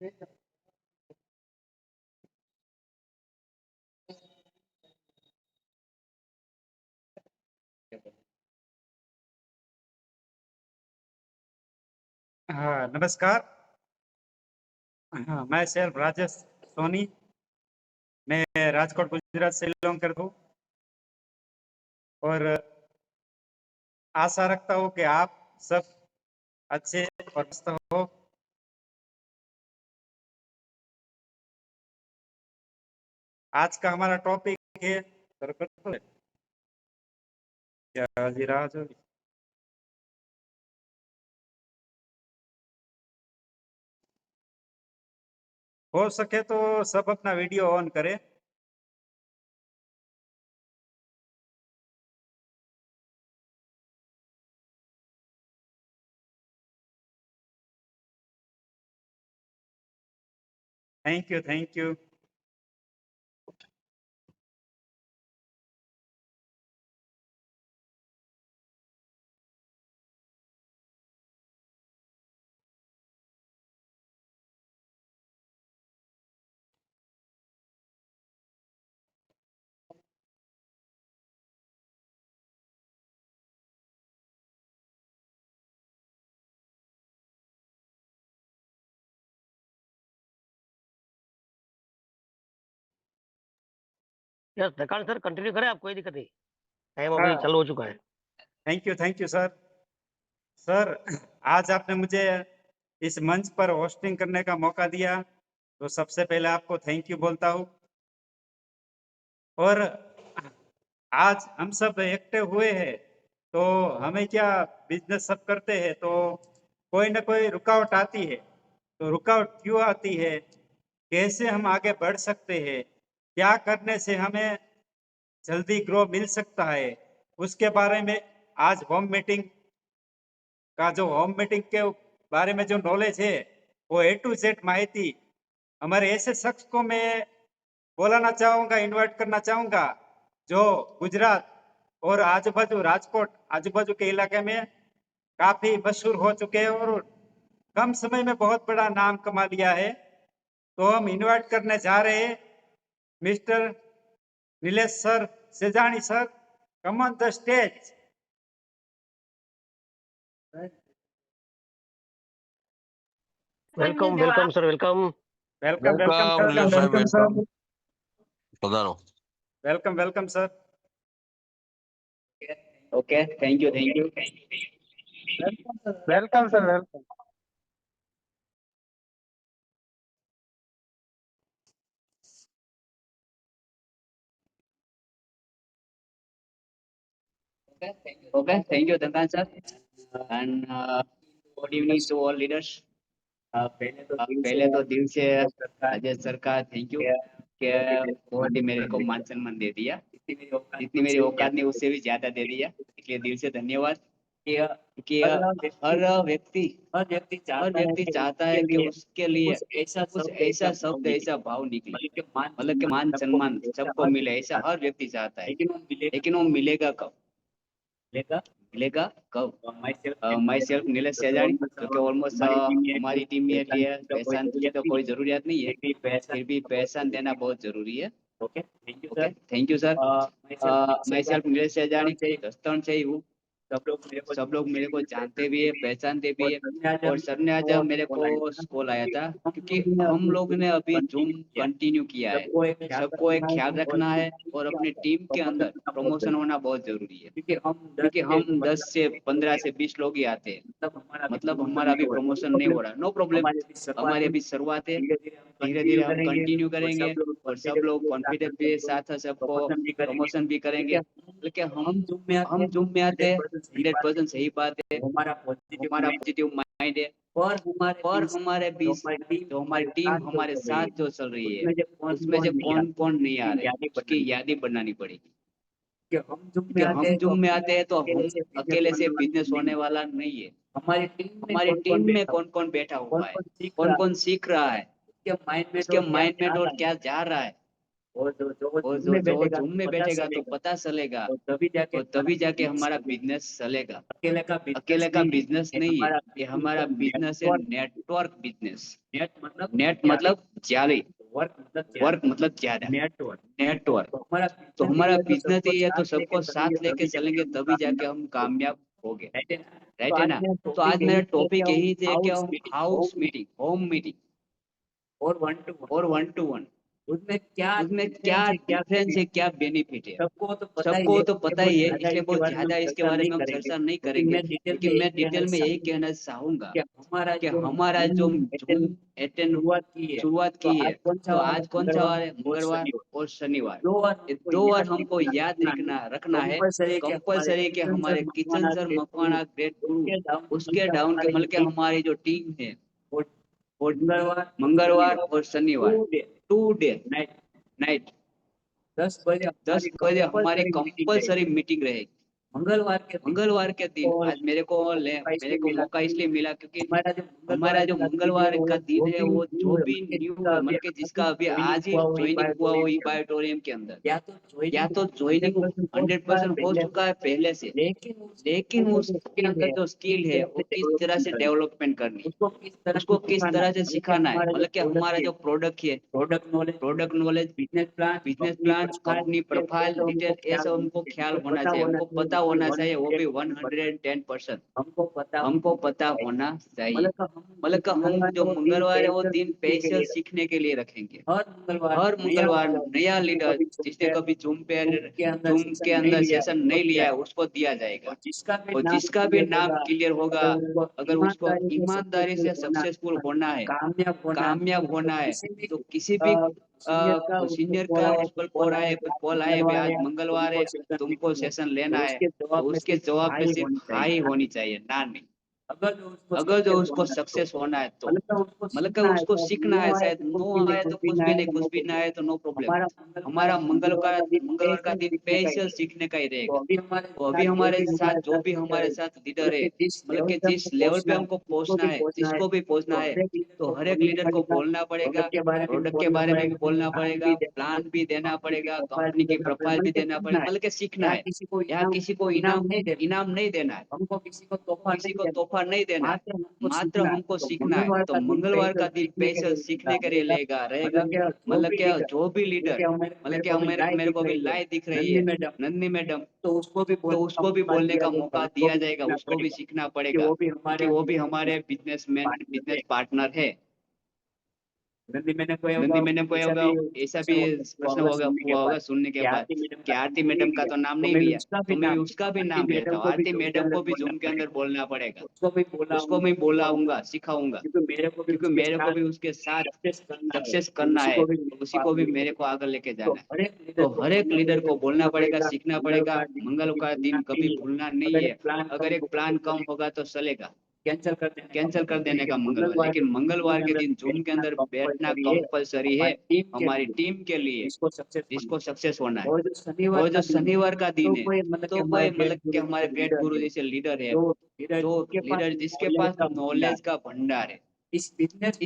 हाँ, नमस्कार। हाँ, मैं सेल्फ राजेश सोनी। मैं राजकोट गुजरात से बिलोंग करता हूँ और आशा रखता हूँ कि आप सब अच्छे और मस्त हो। आज का हमारा टॉपिक है क्या जी राज हो सके तो सब अपना वीडियो ऑन करें। Thank you, thank you. Yes Prakash sir continue करें, आप कोई दिक्कत नहीं, टाइम हाँ, अभी चालू हो चुका है। Thank you sir. सर, आज आपने मुझे इस मंच पर होस्टिंग करने का मौका दिया, तो सबसे पहले आपको थैंक यू बोलता हूँ। और आज हम सब एक्टिव हुए हैं, तो हमें क्या, बिजनेस सब करते हैं तो कोई ना कोई रुकावट आती है। तो रुकावट क्यों आती है, कैसे हम आगे बढ़ सकते हैं, क्या करने से हमें जल्दी ग्रो मिल सकता है, उसके बारे में आज होम मीटिंग के बारे में जो नॉलेज है, वो A to Z माहिती हमारे ऐसे शख्स को मैं बोलाना चाहूँगा, इनवाइट करना चाहूँगा, जो गुजरात और आजू-बाजू राजकोट आजू-बाजू के इलाके में काफ़ी मशहूर हो चुके हैं और कम समय में बहुत बड़ा नाम कमा लिया है। तो हम इनवाइट करने जा रहे हैं mister Nilesh sir Sejani sir, come on the stage. Welcome welcome sir, welcome. Welcome welcome welcome sir, Nilesh साहब, वेलकम। पधारो। Welcome welcome sir. Okay, thank you, thank you. Welcome sir, welcome. Okay, thank you, Dankan sir. And good evening to all leaders. पहले तो दिल से Rajesh sir का thank you कि बहुत ही मेरे को मान सम्मान दे दिया, जितनी मेरी औकात ने उससे भी ज्यादा दे दिया, इसलिए दिल से धन्यवाद। कि हर व्यक्ति चाहता है कि उसके लिए कुछ ऐसा शब्द, ऐसा भाव निकले, मतलब कि मान सम्मान सबको मिले, ऐसा हर व्यक्ति चाहता है, लेकिन वो मिलेगा कब? मिलेगा कब? माई सेल्फ नीलेश सेजानी, जो कि ऑलमोस्ट हमारी टीम में लिए पहचान की तो कोई जरूरियात नहीं है, फिर भी पहचान देना बहुत जरूरी है। Okay, thank you sir. Myself Nilesh Sejani, दस्तन से ही हूँ। सब लोग मेरे को जानते भी है, पहचानते भी है। और सर ने आज मेरे को कॉल आया था, क्योंकि हम लोग ने अभी जूम कंटिन्यू किया है, सबको एक ख्याल रखना है और अपनी टीम के अंदर प्रमोशन होना बहुत जरूरी है, क्योंकि हम 10 से 15 से 20 लोग ही आते हैं, मतलब हमारा अभी प्रमोशन नहीं हो रहा। नो प्रॉब्लम, हमारी अभी शुरुआत है, धीरे धीरे हम कंटिन्यू करेंगे और सब लोग कॉन्फिडेंस के साथ सबको प्रमोशन भी करेंगे। लेकिन हम जूम में आते हैं, 100% सही बात है, हमारा पॉजिटिव माइंड है, और हमारे बीच जो हमारी टीम हमारे साथ जो चल रही है, उसमें से कौन कौन नहीं आ रहे, उसकी यादें बनानी पड़ेगी। कि हम जूम में आते हैं तो हम अकेले से बिजनेस होने वाला नहीं है, हमारी टीम में कौन कौन बैठा हुआ है, कौन कौन सीख रहा है, उसके माइंड में और क्या जा रहा है, और जो जूम में बैठेगा तो पता चलेगा, और तभी जाके हमारा बिजनेस चलेगा। अकेले का बिजनेस नहीं है, ये हमारा बिजनेस है नेटवर्क बिजनेस। नेट मतलब जाली, वर्क मतलब ज्यादा, नेटवर्क। तो हमारा बिजनेस ही है, तो सबको साथ लेके चलेंगे तभी जाके हम कामयाब होंगे, राइट है ना। तो आज मेरा टॉपिक यही है कि हाउस मीटिंग, होम मीटिंग और वन टू वन, उसमें क्या डिफरेंस है, क्या बेनिफिट है, सबको तो पता ही है, इसलिए बहुत ज्यादा इसके बारे में हम चर्चा नहीं करेंगे। लेकिन मैं डिटेल में यही कहना चाहूंगा कि हमारा जो जूम अटेंड शुरुआत की है, तो आज कौन सा वार है, मंगलवार और शनिवार। ये 2 वार हमको याद रखना है कंपलसरी, कि हमारे किचन सर मकवाना ग्रेट गुरु, उसके डाउन के मतलब कि हमारी जो टीम है, और मंगलवार और शनिवार 2 डे नाइट 10 बजे हमारी कंपलसरी मीटिंग रहेगी। मंगलवार के दिन आज मेरे को मौका इसलिए मिला क्योंकि हमारा जो मंगलवार का दिन है, वो जो भी न्यू मतलब कि जिसका अभी आज ही ज्वाइनिंग हुआ हो बायोटोरियम के अंदर, या तो ज्वाइनिंग 100% हो चुका है पहले से, लेकिन उसके अंदर जो स्किल है वो किस तरह से डेवलपमेंट करनी है, उसको किस तरह से सिखाना है, मतलब कि हमारा जो प्रोडक्ट है, product knowledge, business plan, company profile detail, ये सब हमको ख्याल होना चाहिए, हमको पता होना चाहिए, वो भी 110% हमको पता होना चाहिए। मतलब कि हम जो मंगलवार है वो दिन स्पेशल सीखने के लिए रखेंगे। हर मंगलवार नया लीडर जिसने कभी जूम के अंदर सेशन नहीं लिया है उसको दिया जाएगा, और जिसका भी नाम क्लियर होगा, अगर उसको ईमानदारी से सक्सेसफुल होना है, कामयाब होना है, तो किसी भी सीनियर का उस पर कॉल आए भी आज मंगलवार है तुमको सेशन लेना है, तो उसके जवाब में सिर्फ हाई होनी चाहिए, ना नहीं। अगर जो उसको सक्सेस होना है तो मतलब कि उसको सीखना है, शायद नो आए तो कुछ भी ना आए तो नो प्रॉब्लम। हमारा मंगलवार का दिन स्पेशल सीखने का ही रहेगा। तो अभी हमारे साथ जो भी हमारे साथ लीडर है, मतलब कि जिस लेवल पे हमको पहुंचना है, जिसको भी पहुंचना है, तो हर एक लीडर को बोलना पड़ेगा, प्रोडक्ट के बारे में भी बोलना पड़ेगा, प्लान भी देना पड़ेगा, कंपनी की प्रोफाइल भी देना पड़ेगा, मतलब कि सीखना है। यहाँ किसी को इनाम नहीं देना है, किसी को तोहफा नहीं देना है, मात्र हमको सीखना है। तो मंगलवार का दिन स्पेशल सीखने के लिए रहेगा। मतलब क्या जो भी लीडर, मतलब क्या मेरे को भी लाइव दिख रही है नंदनी मैडम, तो उसको भी बोलने का मौका दिया जाएगा, उसको भी सीखना पड़ेगा क्योंकि वो भी हमारे बिजनेस पार्टनर है। नंदी मैंने कोई होगा, ऐसा भी प्रश्न हुआ होगा सुनने के बाद कि आरती मैडम का तो नाम नहीं लिया, तो मैं उसका भी नाम लेता हूँ। आरती मैडम को भी जूम के अंदर बोलना पड़ेगा, उसको मैं बोलाऊंगा, सिखाऊंगा, क्योंकि मेरे को भी उसके साथ सक्सेस करना है, उसी को भी मेरे को आगे लेके जाना है। तो हर एक लीडर को बोलना पड़ेगा, सीखना पड़ेगा। मंगल का दिन कभी भूलना नहीं है। अगर एक प्लान कम होगा तो चलेगा, कैंसिल कर देने का मंगलवार, लेकिन मंगलवार के दिन जूम के अंदर बैठना कंपलसरी है हमारी टीम के लिए, जिसको सक्सेस होना है। और जो शनिवार का दिन है, तो कोई मतलब कि हमारे ग्रेट गुरु जैसे लीडर है, जो लीडर जिसके पास नॉलेज का भंडार है, इस बिजनेस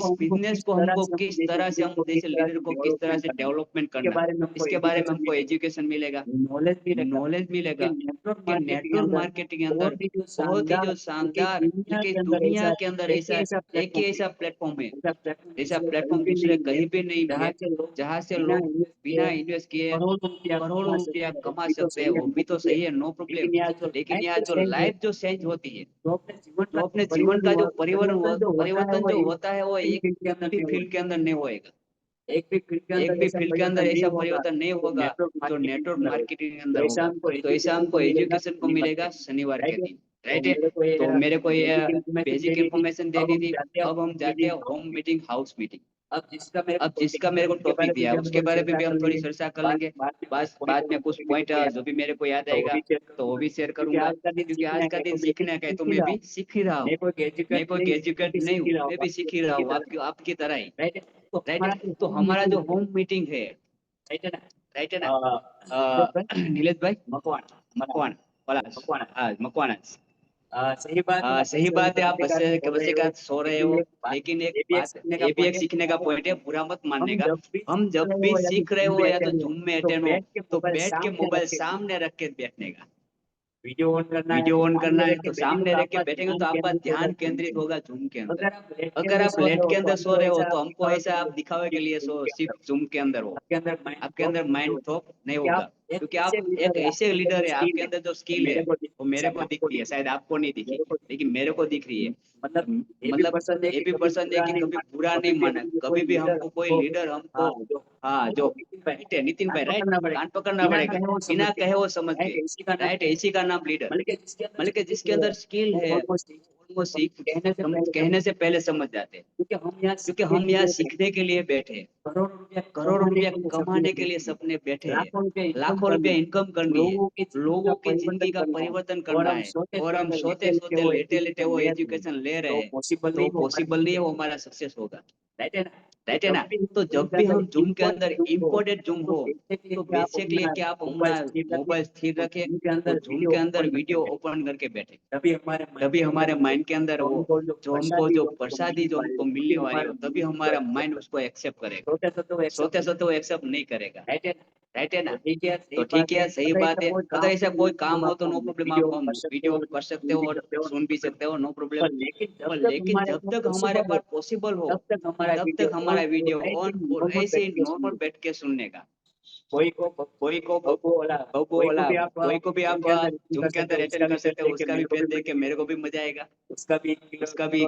को हमको किस तरह से, हम जैसे लीडर को किस तरह से डेवलपमेंट करना, इसके बारे में हमको एजुकेशन मिलेगा, नॉलेज मिलेगा कि नेटवर्क मार्केटिंग के अंदर बहुत ही जो शानदार, कि दुनिया के अंदर ऐसा एक ही ऐसा प्लेटफॉर्म है, ऐसा प्लेटफॉर्म दूसरे कहीं भी नहीं है, जहाँ से लोग बिना इन्वेस्ट किए करोड़ों रुपया कमा सकते हैं। वो भी तो सही है, नो प्रॉब्लम, लेकिन यहाँ जो लाइफ जो चेंज होती है, तो अपने जीवन का जो परिवर्तन जो होता है, वो एक भी फील्ड के अंदर नहीं होएगा, एक भी फील्ड के अंदर ऐसा परिवर्तन नहीं होगा जो नेटवर्क मार्केटिंग के अंदर होगा। तो ऐसा हमको एजुकेशन को मिलेगा शनिवार के दिन, राइट है। तो मेरे को ये बेसिक इंफॉर्मेशन देनी थी। अब हम जाते हैं होम मीटिंग, हाउस मीटिंग। अब जिसका मेरे को टॉपिक दिया है उसके बारे में भी हम थोड़ी चर्चा कर लेंगे। बस बाद में कुछ पॉइंट जो भी मेरे को याद आएगा तो वो भी शेयर करूंगा, क्योंकि आज का दिन सीखने का है, तो मैं भी सीख ही रहा हूँ, मैं कोई एजुकेट नहीं हूँ, मैं भी सीख ही रहा हूँ आपकी तरह ही, राइट। तो हमारा जो होम मीटिंग है, राइट है ना नीलेश भाई, मकवाना, हाँ मकवाना, सही बात है, आप बच्चे का सो रहे हो, लेकिन एक बात ये भी एक सीखने का पॉइंट है, बुरा मत मानने का। हम जब भी सीख रहे हो या तो जूम में अटेंड हो, तो बैठ के मोबाइल सामने रख के बैठने का। वीडियो ऑन करना है तो सामने रख के बैठेंगे तो आपका ध्यान केंद्रित होगा जूम के अंदर। अगर आप लेट के अंदर सो रहे हो तो हमको ऐसा आप दिखावे के लिए सो सिर्फ जूम के अंदर हो, आपके अंदर माइंड थॉट नहीं होगा, क्योंकि आप एक ऐसे लीडर है, आपके अंदर जो स्किल है वो मेरे को दिखती है, शायद आपको नहीं दिखी, लेकिन मेरे को दिख रही है। मतलब ये भी पसंद है कि कभी बुरा नहीं माना, कभी भी हमको कोई लीडर हमको, हाँ जो नितिन भाई राइट, कान पकड़ना पड़ेगा, बिना कहे वो समझ गए, राइट, इसी का नाम लीडर। मतलब कि जिसके अंदर स्किल है वो सीख कहने से पहले समझ जाते हैं, क्योंकि हम यहाँ सीखने के लिए बैठे हैं, करोड़ों रुपया कमाने के लिए सपने बैठे हैं, लाखों रुपया इनकम करनी है, लोगों की जिंदगी का परिवर्तन करना है, और हम सोते सोते लेटे लेटे वो एजुकेशन ले रहे हैं, तो पॉसिबल नहीं है वो हमारा सक्सेस होगा, राइट है ना। तो जब भी हम जूम के अंदर इम्पोर्टेंट जूम हो, तो बेसिकली क्या आप अपना मोबाइल स्थिर रखे और जूम के अंदर वीडियो ओपन करके बैठे, तभी हमारे माइंड के अंदर वो जो हमको जो प्रसादी जो हमको मिलने वाली हो, तभी हमारा माइंड उसको एक्सेप्ट करेगा, सोते सोते वो एक्सेप्ट नहीं करेगा, राइट है ना। तो ठीक है, सही बात है, अगर ऐसा कोई काम हो तो नो प्रॉब्लम, आप हम वीडियो कर सकते हो और सुन भी सकते हो, नो प्रॉब्लम। पर लेकिन जब तक हमारे पास पॉसिबल हो तब तक हमारा वीडियो ऑन और ऐसे ही नॉर्मल बैठ के सुनने का। कोई को बब्बू वाला कोई को भी आप जूम के अंदर अटेंड कर सकते हो, उसका भी फेस देख के मेरे को भी मजा आएगा, उसका भी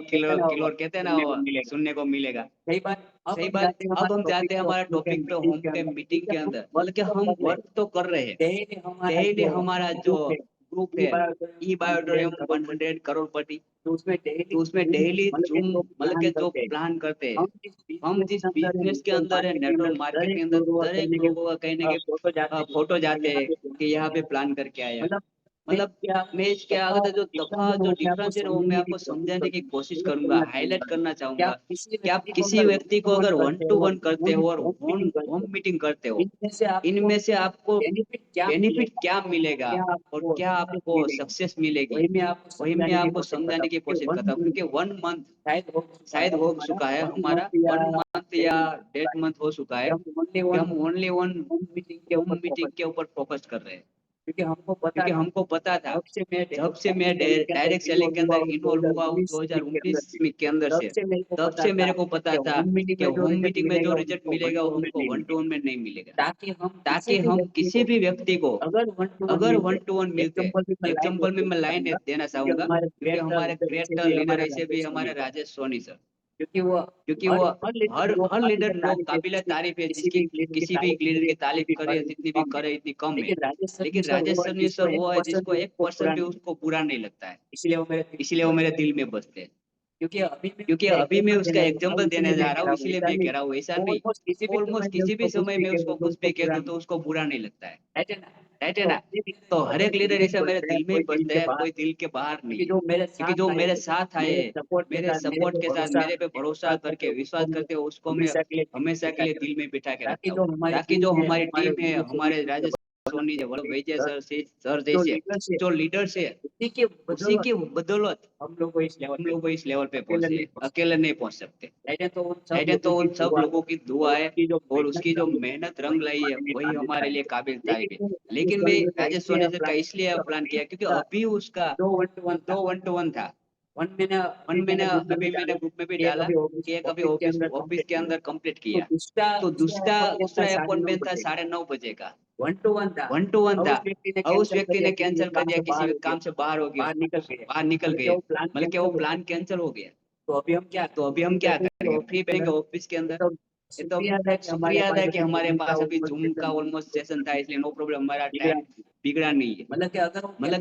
किलो किलो कहते हैं ना वो सुनने को मिलेगा। सही बात। अब हम जाते हैं हमारा टॉपिक पे, होम पे मीटिंग के अंदर, मतलब कि हम वर्क तो कर रहे हैं, डेली हमारा जो ग्रुप है ई बायोटोरियम 100 करोड़पति, तो उसमें डेली जूम मतलब के जो प्लान करते हैं, हम जिस बिजनेस के अंदर है, नेटवर्क मार्केटिंग के अंदर, हर एक लोगों का कहने के फोटो जाते हैं कि यहाँ पे प्लान करके आया। मतलब मैं क्या अगर जो दफा जो डिफरेंस है वो मैं आपको समझाने की कोशिश करूंगा, हाईलाइट करना चाहूंगा कि आप किसी व्यक्ति को अगर 1-to-1 करते हो और होम मीटिंग करते हो, इनमें से आपको बेनिफिट क्या मिलेगा और क्या आपको सक्सेस मिलेगी, वही मैं आपको समझाने की कोशिश करता हूँ। क्योंकि 1 मंथ शायद हो चुका है हमारा, 1 मंथ या 1.5 मंथ हो चुका है कि हम ओनली वन होम मीटिंग के ऊपर फोकस कर रहे हैं, क्योंकि हमको पता था जब से मैं डायरेक्ट सेलिंग के अंदर इन्वॉल्व हुआ हूँ 2019 के अंदर से, तब से मेरे को पता था कि होम मीटिंग में जो रिजल्ट मिलेगा वो हमको 1-to-1 में नहीं मिलेगा, ताकि हम किसी भी व्यक्ति को अगर 1-to-1 मिलते हैं, एग्जाम्पल में मैं लाइन देना चाहूंगा, क्योंकि हमारे ग्रेट लीडर ऐसे भी हमारे राजेश सोनी सर, क्योंकि वो हर लीडर लोग काबिल तारीफ है, जिसकी किसी भी लीडर की तारीफ करे जितनी भी करे इतनी कम है, लेकिन राजेश सोनी सर वो है जिसको 1% भी उसको बुरा नहीं लगता है, इसलिए वो मेरे दिल में बसते हैं। क्योंकि अभी मैं उसका एग्जाम्पल देने जा रहा हूँ, इसलिए मैं कह रहा हूँ, ऐसा नहीं, ऑलमोस्ट किसी भी समय में उसको कुछ भी कह दूं तो उसको बुरा नहीं लगता है, राइट है ना। तो हर एक लीडर ऐसा मेरे दिल में ही बसता है, कोई दिल के बाहर नहीं है, क्योंकि जो मेरे साथ आए, मेरे सपोर्ट के साथ मेरे पे भरोसा करके विश्वास करते हो, उसको मैं हमेशा के लिए दिल में बिठा के रखता हूँ, ताकि जो हमारी टीम है, हमारे राजेश सोनी वैजय सर जैसे जो लीडर्स है, उसी की बदौलत हम लोग को इस लेवल पे पहुंचे, अकेले नहीं पहुंच सकते, राइट है। तो उन सब लोगों की दुआ है और उसकी जो मेहनत रंग लाई है वही हमारे लिए काबिल तारीफ है। लेकिन मैं राजेश सोनी सर का इसलिए प्लान किया क्योंकि अभी उसका 1-to-1 था, 1 महीना अभी मैंने ग्रुप में भी डाला कि एक अभी ऑफिस के अंदर कंप्लीट किया, तो दूसरा अपॉइंटमेंट था 9:30 बजे का, 1-to-1 था, और उस व्यक्ति ने कैंसिल कर दिया, किसी काम से बाहर हो गया, बाहर निकल गए, मतलब कि वो प्लान कैंसिल हो गया। तो अभी हम क्या करेंगे, फ्री बैठेंगे ऑफिस के अंदर। ये तो शुक्रिया अदा है कि हमारे पास अभी जूम का ऑलमोस्ट सेशन था, इसलिए नो प्रॉब्लम, हमारा टाइम बिगड़ा नहीं है। मतलब कि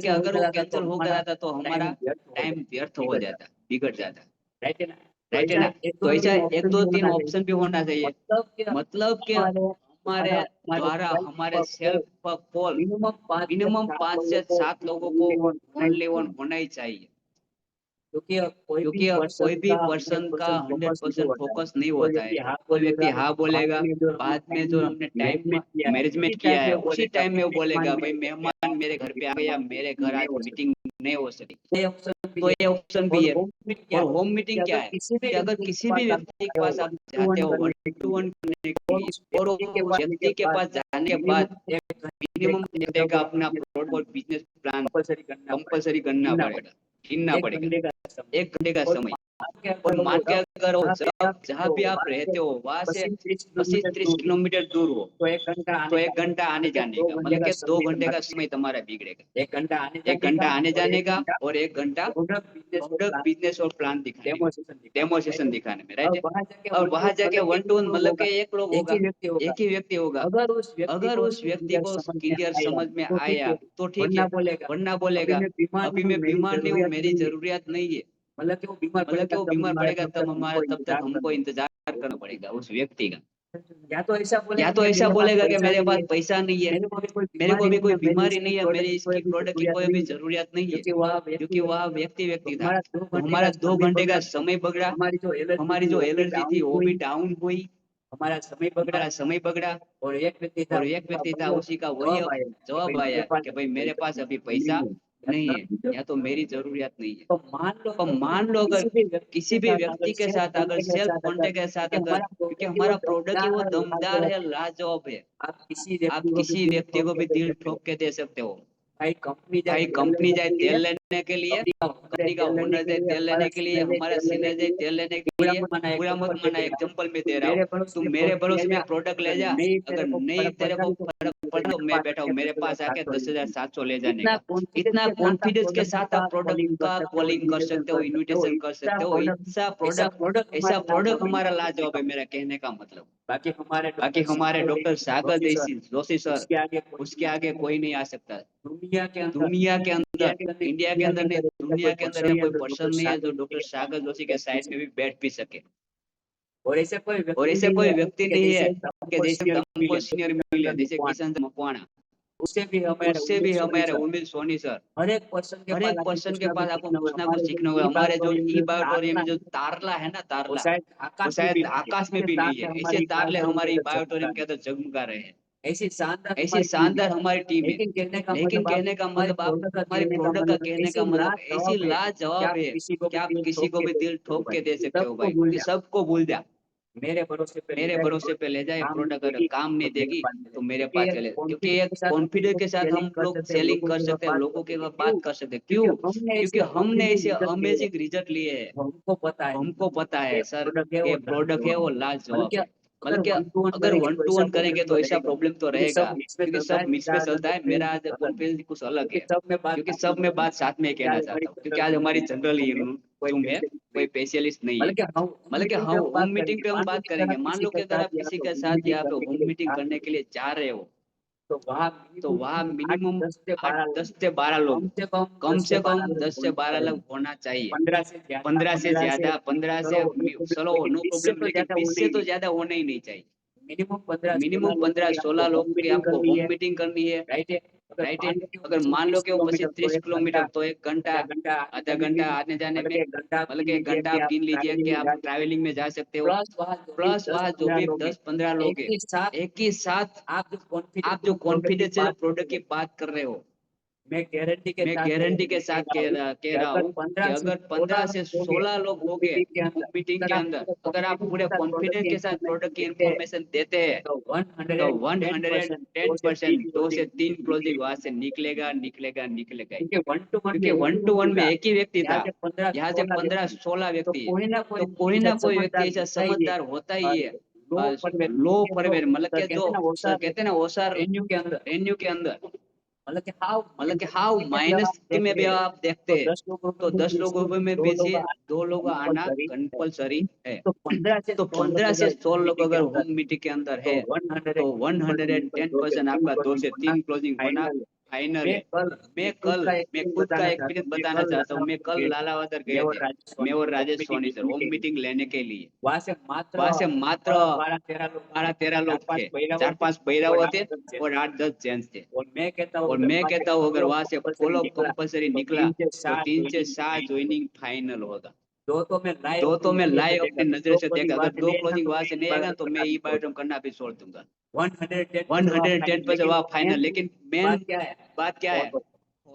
अगर वो कैंसिल हो गया था तो हमारा टाइम व्यर्थ हो जाता, बिगड़ जाता, राइट है ना। तो ऐसा 1-2-3 ऑप्शन भी होना चाहिए, मतलब कि हमारे द्वारा हमारे सेल्फ कॉल मिनिमम 5 से 7 लोगों को ओनली वन होना ही चाहिए, क्योंकि कोई भी पर्सन का 100% फोकस नहीं होता है। कोई व्यक्ति हाँ बोलेगा, बाद में जो हमने टाइम मैनेजमेंट किया है उसी टाइम में वो बोलेगा भाई मेहमान मेरे घर पे आ गया, मेरे घर आज मीटिंग नहीं हो सकेगी। तो ये ऑप्शन भी है। और होम मीटिंग क्या है कि अगर किसी भी व्यक्ति के पास आप जाते हो 1-to-1 करने के लिए और उस व्यक्ति के पास जाने के बाद मिनिमम एक घंटे का अपना प्रोटोकॉल बिजनेस प्लान कंपलसरी करना पड़ेगा, गिनना पड़ेगा 1 घंटे का समय। और मान के अगर हो जहाँ भी आप रहते हो वहां से 25-30 किलोमीटर दूर हो तो 1 घंटा आने जाने का, मतलब कि 2 घंटे का समय तुम्हारा बिगड़ेगा। 1 घंटा आने जाने का और 1 घंटा प्रोडक्ट बिजनेस और प्लान दिखाने में, डेमोस्ट्रेशन दिखाने में, राइट। और वहां जाके 1-to-1 मतलब कि एक लोग होगा, एक ही व्यक्ति होगा। अगर उस व्यक्ति को क्लियर समझ में आया तो ठीक है, वरना बोलेगा अभी मैं बीमार नहीं हूँ, मेरी जरूरियात नहीं है। मतलब कि वो बीमार पड़ेगा तब तक हमको इंतजार करना पड़ेगा उस व्यक्ति का। या तो ऐसा बोलेगा कि मेरे पास पैसा नहीं है, मेरे को भी कोई बीमारी नहीं है, मेरी इसकी प्रोडक्ट की कोई भी जरूरत नहीं है, क्योंकि वह व्यक्ति था। तो हमारा 2 घंटे का समय बगड़ा, हमारी जो एलर्जी थी वो भी डाउन हुई, हमारा समय बगड़ा। और एक व्यक्ति था उसी का वही जवाब आया कि भाई मेरे पास अभी पैसा नहीं है या तो मेरी जरूरत नहीं है। तो मान लो अगर किसी भी व्यक्ति के साथ अगर सेल्फ कॉन्टेक्ट के साथ अगर, क्योंकि हमारा प्रोडक्ट ही वो दमदार है, लाजवाब है, आप किसी व्यक्ति को भी दिल ठोक के दे सकते हो। भाई कंपनी जाए तेल लेने के लिए, कंपनी का ओनर जाए तेल लेने के लिए, हमारा सीनियर जाए तेल लेने के लिए, पूरा मत माना, एग्जांपल में दे रहा हूँ। तुम मेरे भरोसे में प्रोडक्ट ले जा, अगर नहीं तेरे को फर्क पड़ा तो मैं बैठा हूँ, मेरे पास आके 10,700 ले जाने का। इतना कॉन्फिडेंस के साथ आप प्रोडक्ट का कॉलिंग कर सकते हो, इन्विटेशन कर सकते हो। ऐसा प्रोडक्ट हमारा लाजवाब है, मेरा कहने का मतलब। बाकी हमारे डॉक्टर सागर जोशी सर, उसके आगे कोई नहीं आ सकता दुनिया के अंदर, इंडिया के अंदर नहीं, दुनिया के अंदर कोई पर्सन नहीं है जो डॉक्टर सागर जोशी के साइड में भी बैठ भी सके। और ऐसे कोई व्यक्ति नहीं है कि जैसे हमको सीनियर मिले, जैसे किशन मकवाना, उससे भी हमारे उर्मिल सोनी सर। हर एक पर्सन के पास आपको कुछ ना कुछ सीखना होगा। हमारे जो ई बायोटोरियम में जो तारला है ना, तारला वो शायद आकाश में भी नहीं है। ऐसे तारले हमारे बायोटोरियम के अंदर जगमगा रहे हैं। ऐसी शानदार हमारी टीम है। लेकिन कहने का मतलब, आप हमारे प्रोडक्ट का कहने का मतलब ऐसी लाजवाब है कि आप किसी को भी दिल ठोक के दे सकते हो भाई, कि सबको भूल जा। मेरे भरोसे पे ले जाए, प्रोडक्ट अगर काम नहीं देगी तो मेरे पास चले, क्योंकि एक कॉन्फिडेंस के साथ हम लोग सेलिंग कर सकते हैं, लोगों के साथ बात कर सकते हैं। क्यों? क्योंकि हमने ऐसे अमेजिंग रिजल्ट लिए हैं। हमको पता है सर ये प्रोडक्ट है वो लाजवाब है। मतलब कि अगर 1-to-1 करेंगे तो ऐसा प्रॉब्लम तो रहेगा, क्योंकि सब मिक्स में चलता है। मेरा आज कॉन्फिडेंस कुछ अलग है, क्योंकि सब में बात साथ में कहना चाहता हूँ, क्योंकि आज हमारी जनरल रूम है, कोई स्पेशलिस्ट नहीं है। मतलब कि हम होम मीटिंग पे हम बात करेंगे। मान लो कि अगर आप किसी के साथ यहाँ पे होम मीटिंग करने के लिए जा रहे हो तो वहाँ मिनिमम 10 से 12 लोग, कम से कम 10 से 12 लोग होना चाहिए। 15 से ज्यादा, 15 से चलो नो प्रॉब्लम, लेकिन 20 से तो ज्यादा होना ही नहीं चाहिए। मिनिमम 15-16 लोग की आपको होम मीटिंग करनी है, राइट है। अगर मान लो कि वो 25-30 किलोमीटर तो 1 घंटा, आधा घंटा आने जाने में, मतलब कि 1 घंटा आप गिन लीजिए कि आप ट्रैवलिंग में जा सकते हो। प्लस वहाँ जो भी 10-15 लोग हैं, एक ही साथ आप जो कॉन्फिडेंस से प्रोडक्ट की बात कर रहे हो, मैं गारंटी के साथ कह रहा हूँ कि अगर 15 से 16 लोग हो गए मीटिंग के अंदर, अगर आप पूरे कॉन्फिडेंस के साथ प्रोडक्ट की इंफॉर्मेशन देते हैं तो 110% 2 से 3 क्लोजिंग वहां से निकलेगा। क्योंकि 1-to-1 में एक ही व्यक्ति था, यहाँ से 15-16 व्यक्ति, तो कोई ना कोई व्यक्ति ऐसा समझदार होता ही है। लो फॉरवर्ड, मतलब कि जो कहते हैं ना ओसार रेन्यू के अंदर, मतलब कि हाउ माइनस में भी आप देखते हैं तो 10 लोगों में भी से 2 लोग आना कंपलसरी है। तो 15 से 16 लोग अगर होम मीटिंग के अंदर है तो 110% आपका 2 से 3 क्लोजिंग होना फाइनल है। मैं खुद का एक्सपीरियंस बताना चाहता हूँ। मैं कल लालावादर गए थे, मैं और Rajesh Soni sir, home meeting लेने के लिए। वहाँ से मात्र 12-13 लोग थे, 4-5 बहिराव थे और 8-10 जेंट्स थे। और मैं कहता हूँ अगर वहाँ से फॉलो कंपलसरी निकला तो 3 से 7 ज्वाइनिंग फाइनल होगा। दो तो मैं लाइव अपनी नजर से देखा। अगर 2 क्लोजिंग वहाँ से नहीं आएगा तो मैं ई बायोटोम करना भी छोड़ दूंगा। 110% वहाँ फाइनल। लेकिन मेन बात क्या है,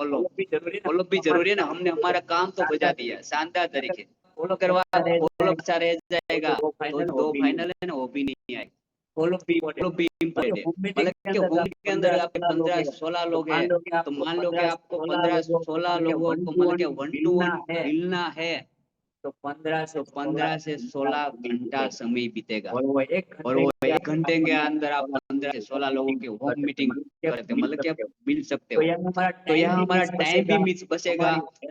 फॉलो भी जरूरी है ना। हमने हमारा काम तो बजा दिया शानदार तरीके। फॉलो अच्छा रह जाएगा तो दो फाइनल है ना वो भी नहीं आएगा। फॉलो भी इम्पोर्टेंट है। मतलब कि होम के अंदर आपके 15-16 लोग हैं तो मान लो कि आपको 15-16 लोगों को मतलब कि 1-to-1 मिलना है तो 15 से 16 घंटा समय बीतेगा और वो 1 घंटे के अंदर आप 15 से 16 लोगों की होम मीटिंग करते हो मतलब कि आप मिल सकते हो। तो यहाँ हमारा टाइम भी मिस बचेगा,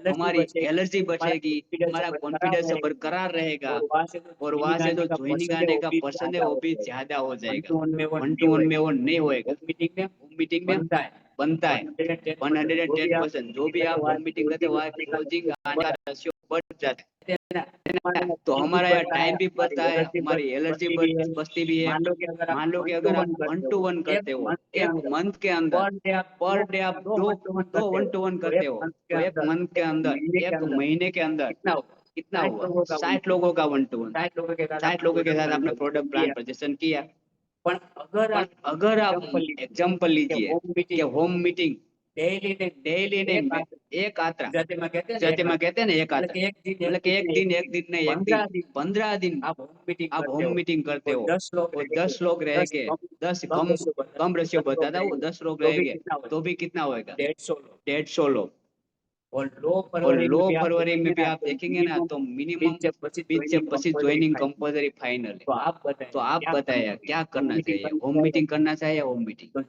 हमारी एनर्जी बचेगी, हमारा कॉन्फिडेंस बरकरार रहेगा और वहां से जो ज्वाइनिंग आने का पर्सन है वो भी ज्यादा हो जाएगा। 1-to-1 में वो नहीं होएगा। होम मीटिंग में बनता है 110%। जो भी आप होम मीटिंग करते हो वहाँ क्लोजिंग आने का रेशियो बढ़ जाता है ना। तो हमारा यहाँ टाइम भी बचता है, हमारी एनर्जी बचती भी है। मान लो कि अगर आप 1-to-1 करते हो एक मंथ के अंदर, पर डे आप दो 1-to-1 करते हो तो एक मंथ के अंदर, एक महीने के अंदर कितना हुआ? 60 लोगों का 1-to-1। 60 लोगों के साथ आपने प्रोडक्ट प्लान प्रेजेंटेशन किया। पर अगर आप एग्जाम्पल लीजिए कि होम मीटिंग डेली नहीं एक आत्रा जाते में कहते हैं ना एक आत्रा मतलब कि एक दिन नहीं एक दिन 15 दिन आप होम मीटिंग करते हो और 10 लोग रहेंगे, 10 कम रेशियो बताता हूँ, 10 लोग रहेंगे तो भी कितना होएगा? 150 लोग। और लो फरवरी में भी आप देखेंगे ना तो मिनिमम 20 से 25 ज्वाइनिंग कंपलसरी फाइनल है। तो आप बताइए क्या करना चाहिए? होम मीटिंग करना चाहिए? होम मीटिंग तो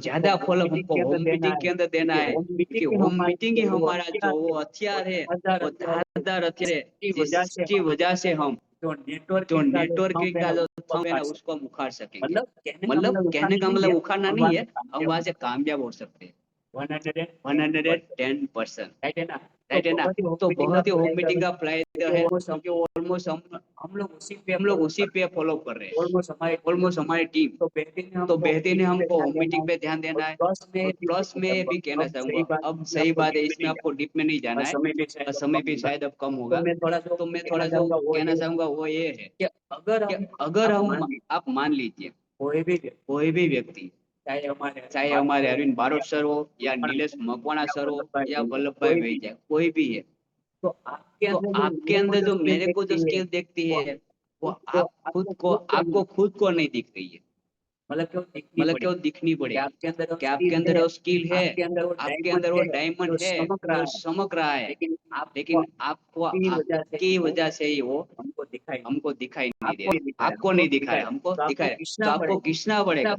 ज्यादा फॉलो हमको होम मीटिंग के अंदर देना है क्योंकि होम मीटिंग ही हमारा जो वो हथियार है वो धारदार हथियार है जिसकी वजह से हम जो नेटवर्क का जो थंब है ना उसको हम उखाड़ सकेंगे। मतलब कहने का मतलब उखाड़ना नहीं है, हम वहां से कामयाब हो सकते हैं 110%। राइट है ना। तो बहुत ही होम मीटिंग का फायदा है क्योंकि ऑलमोस्ट हम लोग उसी पे फॉलो कर रहे हैं ऑलमोस्ट हमारी टीम। तो बेहतरीन है हमको होम मीटिंग पे ध्यान देना है। और प्लस में भी कहना चाहूंगा, अब सही बात है इसमें आपको डीप में नहीं जाना है, समय भी शायद अब कम होगा। तो मैं थोड़ा सा कहना चाहूंगा वो ये है कि अगर हम आप मान लीजिए कोई भी व्यक्ति चाहे हमारे अरविंद बारोट सर हो या नीलेश मकवाना सर हो या वल्लभ भाई वैद्य कोई भी है तो आपके अंदर जो मेरे को जो स्किल देखती है वो आप आपको खुद को नहीं दिख रही है। मतलब क्यों दिखनी पड़ेगी कि आपके अंदर वो स्किल है, आपके अंदर वो डायमंड है जो चमक रहा है, लेकिन आपको आपकी वजह से ही वो हमको दिखाई नहीं दे रहा। आपको नहीं दिखा है, हमको दिखा है। तो आपको घिसना पड़ेगा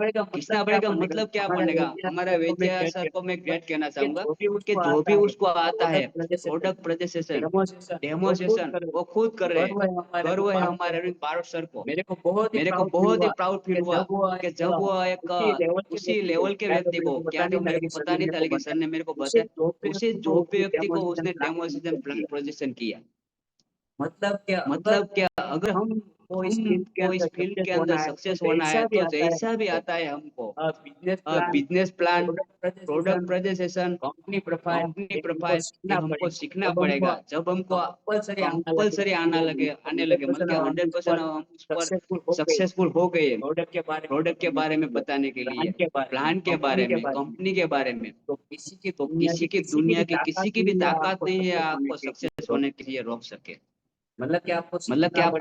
मतलब क्या बनेगा? हमारा वैद्य सर को मैं ग्रेट कहना चाहूंगा कि जो भी उसको आता है प्रोडक्ट प्रेजेंटेशन डेमोन्स्ट्रेशन वो खुद कर रहे हैं। गर्व है हमारे अरविंद बारोट सर को। मेरे को बहुत ही प्राउड फील हुआ कि जब वो एक उसी लेवल के व्यक्ति को, क्या जो मेरे को पता नहीं था लेकिन सर ने मेरे को बताया, उसी जॉब व्यक्ति को उसने डेमोन्स्ट्रेशन प्लान प्रेजेंटेशन किया। मतलब क्या अगर हम को इस फील्ड के अंदर सक्सेस होना है तो जैसा भी आता है हमको business plan product presentation company profile हमको सीखना पड़ेगा। जब हमको कंपलसरी आने लगे मतलब कि 100% हम उस पर सक्सेसफुल हो गए प्रोडक्ट के बारे में बताने के लिए, प्लान के बारे में, कंपनी के बारे में, तो किसी की दुनिया की किसी की भी ताकत नहीं है आपको सक्सेस होने के लिए रोक सके। मतलब कि आपको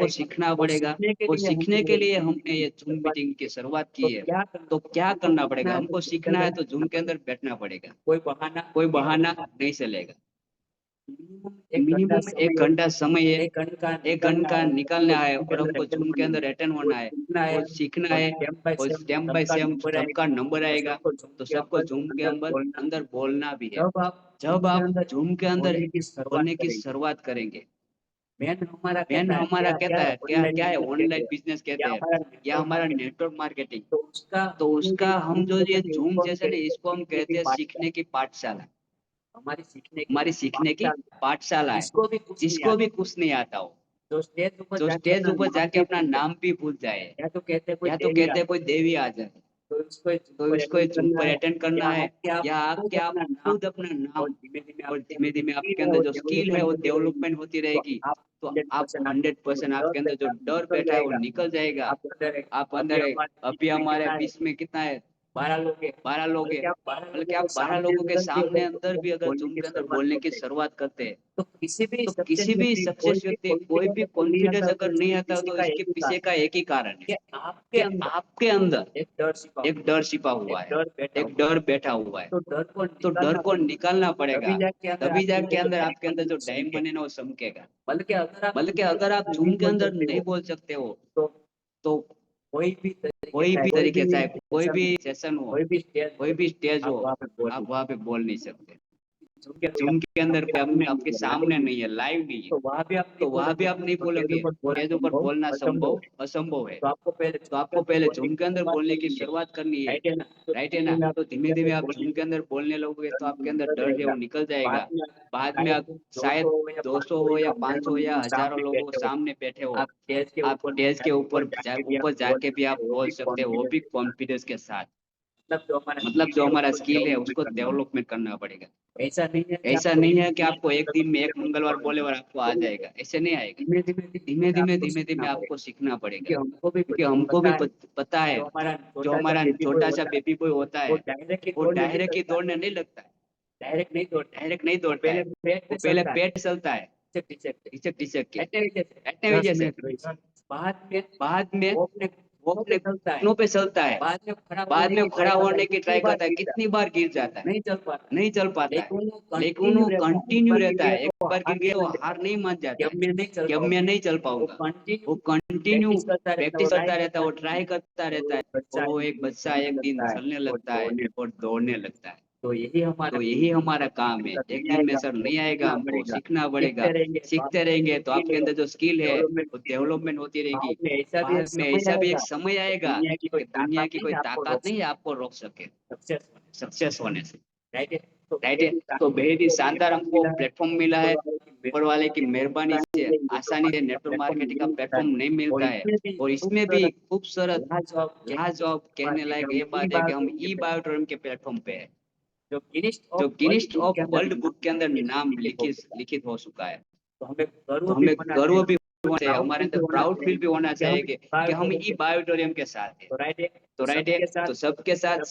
सीखना पड़ेगा और सीखने के लिए हमने ये जूम मीटिंग की शुरुआत की है। तो क्या करना पड़ेगा? हमको सीखना है तो जूम के अंदर बैठना पड़ेगा, कोई बहाना नहीं चलेगा। मिनिमम 1 घंटा समय है, 1 घंटा निकालना है और हमको जूम के अंदर अटेंड होना है और सीखना है और स्टेप बाय स्टेप सबका नंबर आएगा तो सबको जूम के अंदर बोलना भी है। जब आप जूम के अंदर बोलने की शुरुआत करेंगे, मेन हमारा कहता है क्या है ऑनलाइन बिजनेस कहते हैं या हमारा नेटवर्क मार्केटिंग, तो उसका हम जो ये जूम सेशन है इसको हम कहते हैं सीखने की पाठशाला। हमारी सीखने की पाठशाला है जिसको भी कुछ नहीं आता हो, जो स्टेज ऊपर जाके अपना नाम भी भूल जाए या तो कहते हैं कोई देवी आ जाए तो इसको जूम पर अटेंड करना है या आप खुद अपना नाम और धीमे धीमे आपके अंदर जो स्किल है वो डेवलपमेंट होती रहेगी तो आप 100% आपके अंदर जो डर बैठा है वो निकल जाएगा। आप अंदर अभी हमारे बीच में कितना है 12 लोग हैं, बल्कि आप 12 लोगों के सामने अंदर भी अगर जूम के अंदर बोलने की शुरुआत करते हैं तो किसी भी सक्सेस व्यक्ति कोई भी कॉन्फिडेंस अगर नहीं आता तो इसके पीछे का एक ही कारण है कि आपके अंदर एक डर छिपा हुआ है, एक डर बैठा हुआ है। तो डर को निकालना पड़ेगा, तभी जाके अंदर आपके अंदर जो डायमंड है ना वो चमकेगा। बल्कि अगर आप जूम के अंदर नहीं बोल सकते हो तो कोई भी तरीके से कोई भी सेशन हो, कोई भी स्टेज हो, आप वहाँ पे बोल नहीं सकते। जूम के अंदर पे आपके सामने नहीं है, लाइव नहीं है, तो वहाँ भी आप नहीं बोलोगे, स्टेज ऊपर बोलना असंभव है। तो आपको पहले जूम के अंदर बोलने की शुरुआत करनी है, राइट है ना। तो धीमे धीमे आप जूम के अंदर बोलने लगोगे तो आपके अंदर डर है वो निकल जाएगा। बाद में आप शायद 200 हो या 500 हो या हजारों लोगों के सामने बैठे हो, आप स्टेज के ऊपर जाके भी आप बोल सकते हो, वो भी कॉन्फिडेंस के साथ। मतलब जो हमारा स्किल है उसको डेवलपमेंट करना पड़ेगा। ऐसा नहीं है कि आपको एक दिन में एक मंगलवार बोले और आपको आ जाएगा, ऐसे नहीं आएगा। धीमे धीमे आपको सीखना पड़ेगा, क्योंकि हमको भी पता है जो हमारा छोटा सा बेबी बॉय होता है वो डायरेक्ट ही दौड़ने नहीं लगता है, डायरेक्ट नहीं दौड़ता है, वो पहले पेट चलता है टिचक के बैठने वजह से, बाद में वो अपने घुटनों पे चलता है, बाद में खड़ा होने की ट्राई करता है, कितनी बार गिर जाता है, नहीं चल पाता है, लेकिन वो कंटिन्यू रहता है। एक बार गिर गया वो हार नहीं मान जाता है कि अब मैं नहीं चल पाऊंगा। वो कंटिन्यू प्रैक्टिस करता रहता है, वो ट्राई करता रहता है, और वो एक बच्चा एक दिन चलने लगता है और दौड़ने लगता है। तो यही हमारा काम है। एक दिन में सर नहीं आएगा, हमको सीखना पड़ेगा, सीखते रहेंगे तो आपके अंदर जो स्किल है वो डेवलपमेंट होती रहेगी। बाद में ऐसा भी एक समय आएगा कि दुनिया की कोई ताकत नहीं आपको रोक सके सक्सेस होने से, राइट है। तो बेहद ही शानदार हमको प्लेटफॉर्म मिला है, ऊपर वाले की मेहरबानी से आसानी से नेटवर्क मार्केटिंग का प्लेटफॉर्म नहीं मिलता है। और इसमें भी खूबसूरत लाजवाब कहने लायक ये बात है कि हम ई बायोटोरियम के प्लेटफॉर्म पे है, जो गिनीज ऑफ वर्ल्ड बुक के अंदर नाम लिखित हो चुका है। तो हमें गर्व भी होना चाहिए, हमारे अंदर प्राउड फील भी होना चाहिए कि हम ई बायोटोरियम के साथ हैं। तो राइट है, तो सबके साथ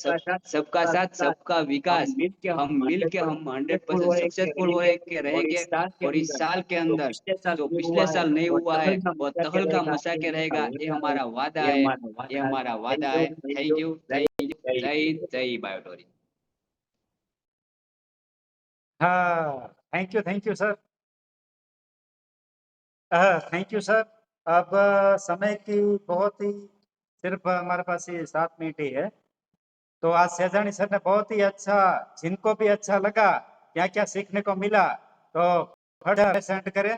सबका साथ सबका विकास, हम मिल के हम 100% सक्सेसफुल होए के रहेंगे। और इस साल के अंदर जो पिछले साल नहीं हुआ है वो तहलका मचा के रहेगा, ये हमारा वादा है, ये हमारा वादा है। थैंक यू, जय हिंद, जय बायोटोरियम। हाँ, thank you sir. Thank you sir. अब समय की बहुत ही सिर्फ हमारे पास ये 7 मिनट ही है। तो आज शेजानी सर ने बहुत ही अच्छा, जिनको भी अच्छा लगा, क्या क्या सीखने को मिला, तो फटाफट सेंड करें।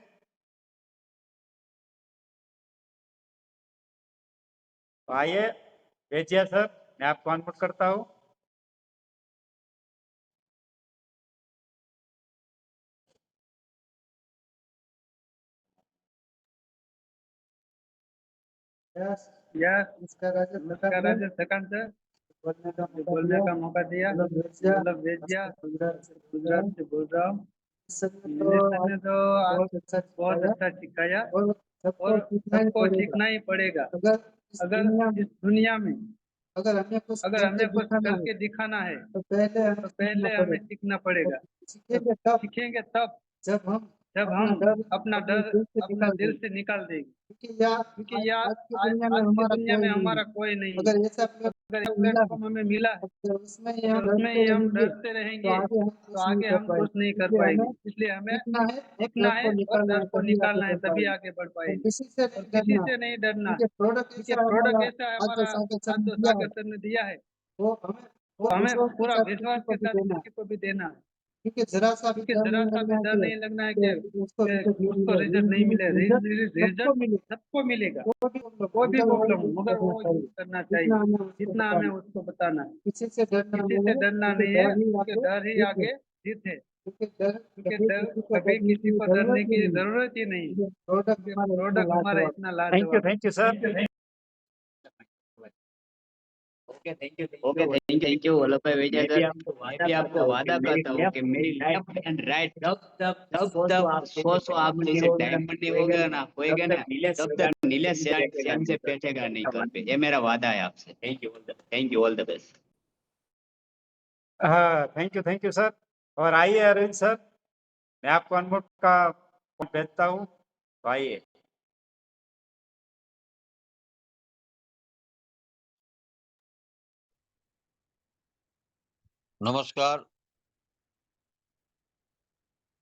तो आइए भेजिए सर, मैं आपको अनम्यूट करता हूँ। नमस्कार राजेश थकान सर, बोलने का मौका दिया। मतलब भेजिया गुजरात से बोल रहा हूँ। ने तो बहुत अच्छा सिखाया और सबको सीखना ही पड़ेगा। अगर इस दुनिया में अगर हमें कुछ करके दिखाना है तो पहले हमें सीखना पड़ेगा। सीखेंगे तब जब हम अपना डर अपना दिल से निकाल देंगे, क्योंकि यार आज की दुनिया में हमारा कोई नहीं। अगर ऐसा प्लेटफॉर्म हमें मिला है तो उसमें ही हम डरते रहेंगे तो आगे हम कुछ नहीं कर पाएंगे। इसलिए हमें सीखना है और डर को निकालना है, तभी आगे बढ़ पाएंगे। और किसी से नहीं डरना, क्योंकि प्रोडक्ट ऐसा है हमारा सागर सर ने दिया है, वो हमें पूरा विश्वास के साथ किसी को भी देना है। क्योंकि जरा सा भी डर नहीं लगना है कि उसको रिजल्ट नहीं मिले। रिजल्ट सबको मिलेगा, कोई भी प्रॉब्लम हो, मगर वो यूज करना चाहिए जितना हमें उसको बताना है। किसी से डरना नहीं है, क्योंकि डर ही आगे जीत है। क्योंकि डर कभी किसी को डरने की जरूरत ही नहीं। प्रोडक्ट हमारा इतना लाजवाब। Thank you sir. Thank you Vallabh भाई विजय सर। मैं भी आपको वादा करता हूँ कि मेरी लेफ्ट एंड राइट तब 100 आप जैसे डायमंड नहीं होगा ना तब तक नीले श्याम से बैठेगा नहीं घर पे, ये मेरा वादा है आपसे। Thank you, all the best. हाँ, थैंक यू सर। और आइए अरविंद सर, मैं आपको अनम्यूट का फोन भेजता हूँ, तो आइए। नमस्कार।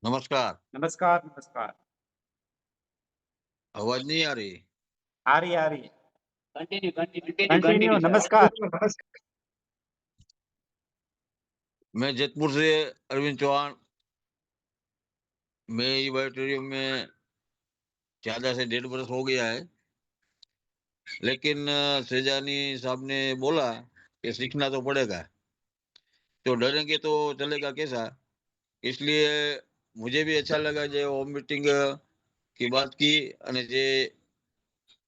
नमस्कार। नमस्कार नमस्कार। आवाज नहीं आ रही? आ रही है। Continue continue. सर। नमस्कार। मैं जयपुर से अरविंद चौहान। मैं ई ऑडिटोरियम में ज्यादा से 1.5 वर्ष हो गया है, लेकिन सेजानी साहब ने बोला कि सीखना तो पड़ेगा, तो डरेंगे तो चलेगा कैसा। इसलिए मुझे भी अच्छा लगा जो होम मीटिंग की बात की और जे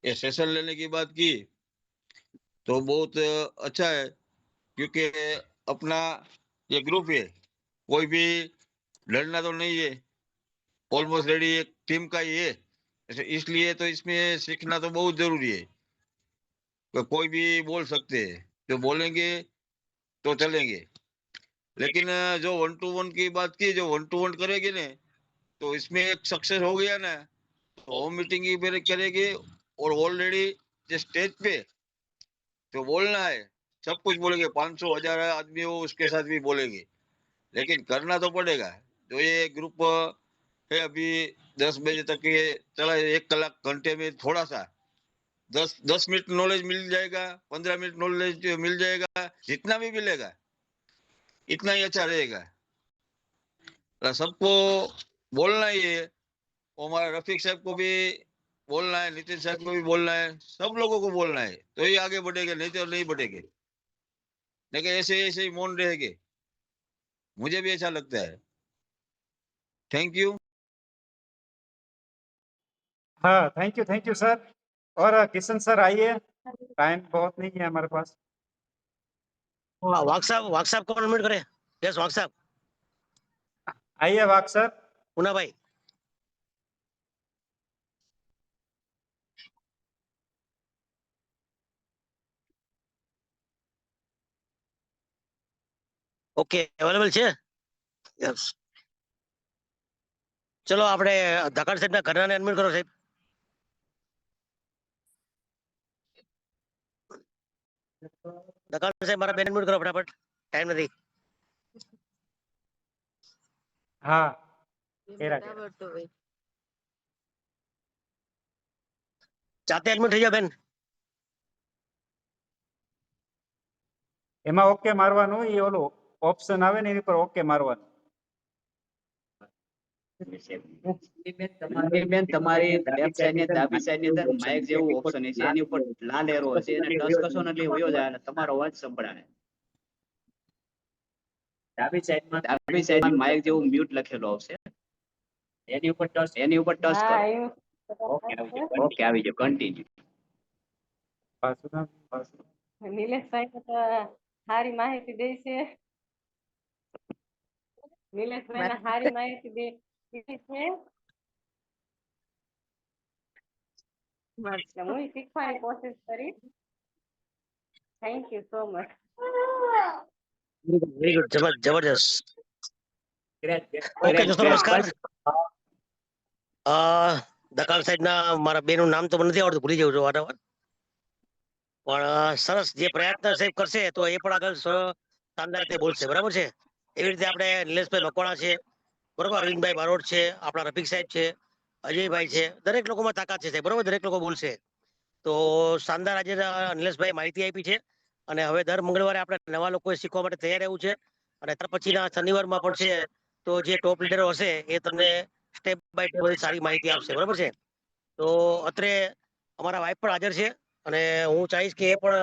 ये सेशन लेने की बात की, तो बहुत अच्छा है। क्योंकि अपना ये ग्रुप है, कोई भी लड़ना तो नहीं है, ऑलमोस्ट रेडी एक टीम का ही है। इसलिए तो इसमें सीखना तो बहुत जरूरी है। तो कोई भी बोल सकते हैं, जो बोलेंगे तो चलेंगे। लेकिन जो 1 to 1 की बात की, जो 1 to 1 करेंगे ना, तो इसमें एक सक्सेस हो गया ना, तो होम मीटिंग ही फिर करेंगे। और ऑलरेडी जो स्टेज पे तो बोलना है, सब कुछ बोलेंगे, 500 1000 आदमी हो उसके साथ भी बोलेंगे, लेकिन करना तो पड़ेगा। जो ये ग्रुप है अभी 10 बजे तक ये चला, 1 कलाक घंटे में थोड़ा सा 10 10 मिनट नॉलेज मिल जाएगा, 15 मिनट नॉलेज मिल जाएगा, जितना भी मिलेगा इतना ही अच्छा रहेगा। तो सबको बोलना ही है। और हमारा रफीक साहब को भी बोलना है, नितिन साहब को भी बोलना है, सब लोगों को बोलना है, तो ही आगे बढ़ेंगे, नहीं तो नहीं बढ़ेंगे। लेकिन ऐसे ऐसे ही मौन रहेंगे, मुझे भी ऐसा लगता है। Thank you. हाँ, थैंक यू सर। और किशन सर आइए, टाइम बहुत नहीं है हमारे पास। हाँ, वाक साहब को अनम्यूट करें। यस वाक साहब। आइए वाक सर। पूना भाई। ઓકે અવેલેબલ છે? યસ. ચલો આપણે ધકાડ સાહેબના ઘરનાને અનમ્યુટ કરો સાહેબ. ધકાડ સાહેબ મારા બેન અનમ્યુટ કરો ફટાફટ, ટાઈમ નથી. हाँ, કેરા કેરા। જાતે અનમ્યુટ થઈ જાઓ બેન. એમાં ઓકે મારવાનું, એ ઓલું ઓપ્શન આવે ને એની પર ઓકે મારવાનું। બેન તમારી લેફ્ટ સાઈડ ની ડાબી સાઈડ ની અંદર માઇક જેવું ઓપ્શન છે, એની ઉપર લાલ એરો હશે, એને ટચ કરશો ને એટલે વયો જાય અને તમારો અવાજ સંભળાય। ડાબી સાઈડ માઇક જેવું મ્યુટ લખેલું આવશે, એની ઉપર ટચ કરો। ઓકે આવી ગયો, કન્ટિન્યુ। વાસુદેવ, વાસુદેવ। નિલેશભાઈ તો સારી માહિતી દે છે, નિલેશભાઈ સારી માહિતી દીધી છે, હું શીખવાની કોશિશ કરીશ। Thank you so much. Very good, જબરજસ્ત. ઓકે Great, દોસ્તો great. નમસ્કાર. બસ દકાળ સાઈડના મારા બેનનું નામ તો મને નથી આવડતું, ભૂલી જાઉં છું વારંવાર. પણ સરસ, જે પ્રયત્ન સાહેબ કરશે તો એ પણ આગળ શાનદાર રીતે બોલશે, બરાબર છે? એવી રીતે આપણે નિલેશભાઈ મકવાણા છે, બરોબર, અરવિંદભાઈ બારોટ છે, આપણા રફીક સાહેબ છે, અજયભાઈ છે, દરેક લોકોમાં તાકાત છે સાહેબ, બરોબર, દરેક લોકો બોલશે. તો શાનદાર આજે નિલેશભાઈ માહિતી આપી છે, અને હવે દર મંગળવારે આપણે નવા લોકોએ શીખવા માટે તૈયાર રહેવું છે, અને ત્યાર પછીના શનિવારમાં પણ છે, તો જે ટોપ લીડરો હશે એ તમને સ્ટેપ બાય સ્ટેપ બધી સારી માહિતી આપશે, બરોબર છે? તો અત્રે અમારા વાઇફ પણ હાજર છે, અને હું ચાહીશ કે એ પણ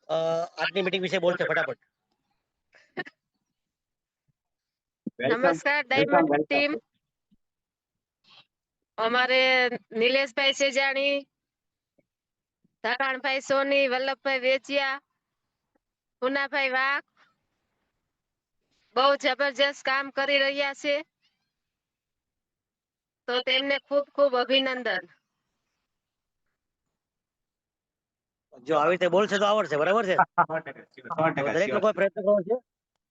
આજની મીટિંગ વિશે બોલશે ફટાફટ. નમસ્કાર ડાયમંડ ટીમ, અમારે નિલેશભાઈ સેજાણી, ધકાણભાઈ સોની, વલ્લભભાઈ વેચિયા, પુનાભાઈ વાઘ બહુ જબરજસ્ત કામ કરી રહ્યા છે, તો તેમને ખૂબ ખૂબ અભિનંદન। જો આવી રીતે બોલશે તો આવડશે, બરાબર છે? 100% તો દરેક sure. લોકોએ પ્રયત્ન કરવો છે.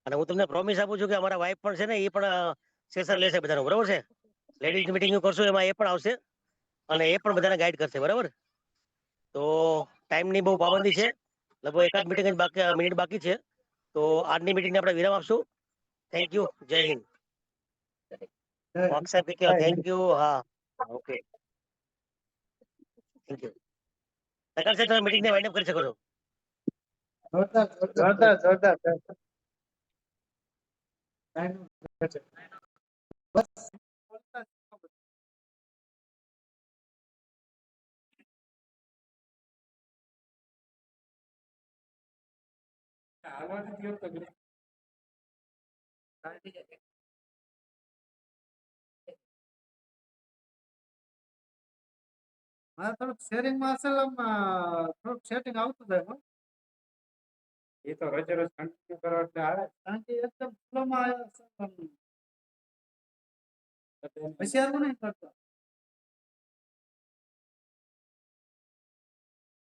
અને હું તમને પ્રોમિસ આપું છું કે અમારા વાઇફ પણ છે ને એ પણ સેશન લેશે બધાનું, બરાબર છે? લેડીઝ મિટિંગ કરશું એમાં એ પણ આવશે અને એ પણ બધાને ગાઈડ કરશે, બરાબર? તો ટાઈમની બહુ પાબંદી છે, લગભગ એકાદ મિટિંગ જ બાકી મિનિટ બાકી છે, તો આજની મિટિંગને આપણે વિરામ આપશું. થેન્ક યુ, જય હિન્દ. સાહેબ થેન્ક યુ. હા, ઓકે, થેન્ક યુ. સરકાર સાહેબ તમે મિટિંગને વાઇન્ડ અપ કરી શકો છો. જોરદાર જોરદાર હા, થોડુંક શેરિંગ માં અસલ થોડુંક સેટિંગ આવતું જાય હો. એ તો રોજે રોજ કન્ટિન્યુ કરો એટલે આવે. કારણ કે એકદમ ફ્લો માં આવ્યો છે. હોશિયાર નહીં કરતો.